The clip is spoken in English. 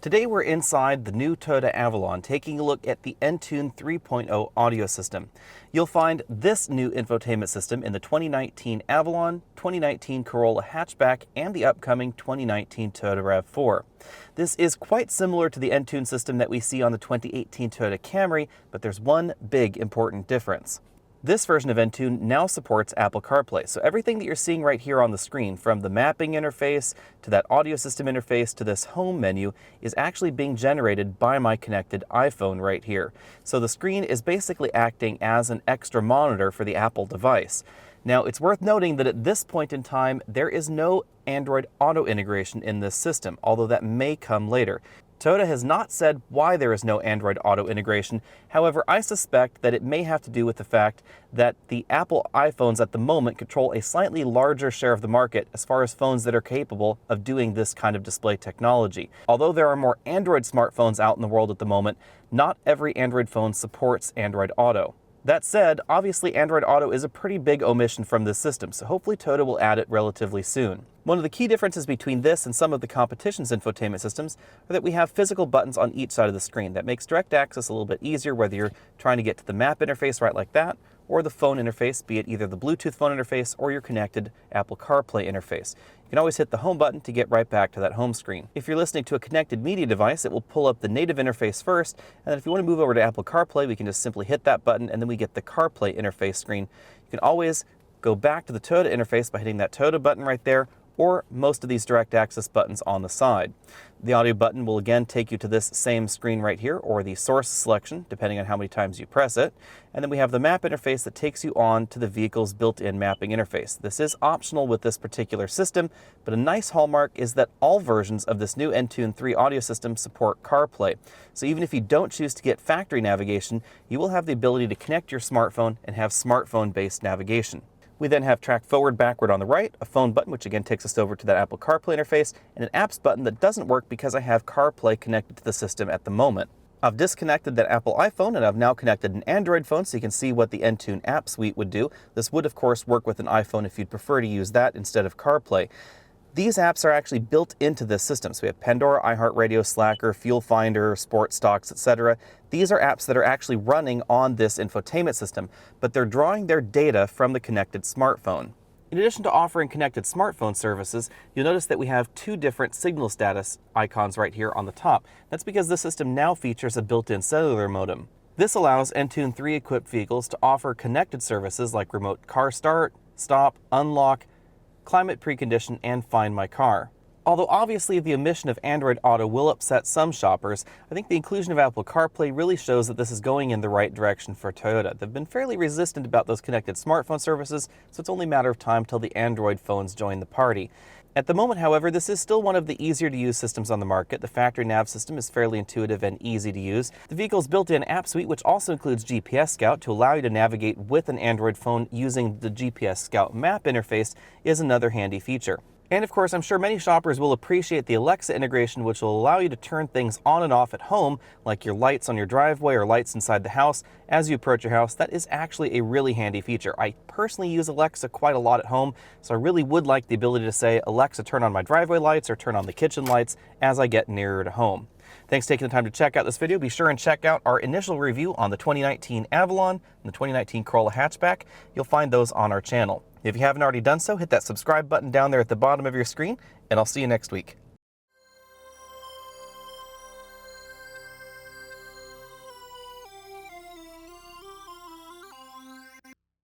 Today we're inside the new Toyota Avalon taking a look at the Entune 3.0 audio system. You'll find this new infotainment system in the 2019 Avalon, 2019 Corolla hatchback, and the upcoming 2019 Toyota RAV4. This is quite similar to the Entune system that we see on the 2018 Toyota Camry, but there's one big important difference. This version of Entune now supports Apple CarPlay, so everything that you're seeing right here on the screen, from the mapping interface to that audio system interface to this home menu, is actually being generated by my connected iPhone right here. So the screen is basically acting as an extra monitor for the Apple device. Now, it's worth noting that at this point in time, there is no Android Auto integration in this system, although that may come later. Toyota has not said why there is no Android Auto integration. However, I suspect that it may have to do with the fact that the Apple iPhones at the moment control a slightly larger share of the market as far as phones that are capable of doing this kind of display technology. Although there are more Android smartphones out in the world at the moment, not every Android phone supports Android Auto. That said, obviously Android Auto is a pretty big omission from this system, so hopefully Toyota will add it relatively soon. One of the key differences between this and some of the competition's infotainment systems are that we have physical buttons on each side of the screen. That makes direct access a little bit easier, whether you're trying to get to the map interface right like that, or the phone interface, be it either the Bluetooth phone interface or your connected Apple CarPlay interface. You can always hit the home button to get right back to that home screen. If you're listening to a connected media device, it will pull up the native interface first, and then if you want to move over to Apple CarPlay, we can just simply hit that button, and then we get the CarPlay interface screen. You can always go back to the Toyota interface by hitting that Toyota button right there, or most of these direct access buttons on the side. The audio button will again take you to this same screen right here, or the source selection, depending on how many times you press it. And then we have the map interface that takes you on to the vehicle's built-in mapping interface. This is optional with this particular system, but a nice hallmark is that all versions of this new Entune 3 audio system support CarPlay. So even if you don't choose to get factory navigation, you will have the ability to connect your smartphone and have smartphone-based navigation. We then have track forward, backward on the right, a phone button, which again takes us over to that Apple CarPlay interface, and an apps button that doesn't work because I have CarPlay connected to the system at the moment. I've disconnected that Apple iPhone and I've now connected an Android phone so you can see what the Entune app suite would do. This would of course work with an iPhone if you'd prefer to use that instead of CarPlay. These apps are actually built into this system. So we have Pandora, iHeartRadio, Slacker, Fuel Finder, Sports Stocks, etc. These are apps that are actually running on this infotainment system, but they're drawing their data from the connected smartphone. In addition to offering connected smartphone services, you'll notice that we have two different signal status icons right here on the top. That's because the system now features a built-in cellular modem. This allows Entune 3 equipped vehicles to offer connected services like remote car start, stop, unlock, climate precondition, and find my car. Although obviously the omission of Android Auto will upset some shoppers, I think the inclusion of Apple CarPlay really shows that this is going in the right direction for Toyota. They've been fairly resistant about those connected smartphone services, so it's only a matter of time till the Android phones join the party. At the moment, however, this is still one of the easier to use systems on the market. The factory Nav System is fairly intuitive and easy to use. The vehicle's built-in app suite, which also includes GPS Scout to allow you to navigate with an Android phone using the GPS Scout map interface, is another handy feature. And of course, I'm sure many shoppers will appreciate the Alexa integration, which will allow you to turn things on and off at home, like your lights on your driveway or lights inside the house as you approach your house. That is actually a really handy feature. I personally use Alexa quite a lot at home, so I really would like the ability to say, Alexa, turn on my driveway lights or turn on the kitchen lights as I get nearer to home. Thanks for taking the time to check out this video. Be sure and check out our initial review on the 2019 Avalon and the 2019 Corolla hatchback. You'll find those on our channel. If you haven't already done so, hit that subscribe button down there at the bottom of your screen, and I'll see you next week.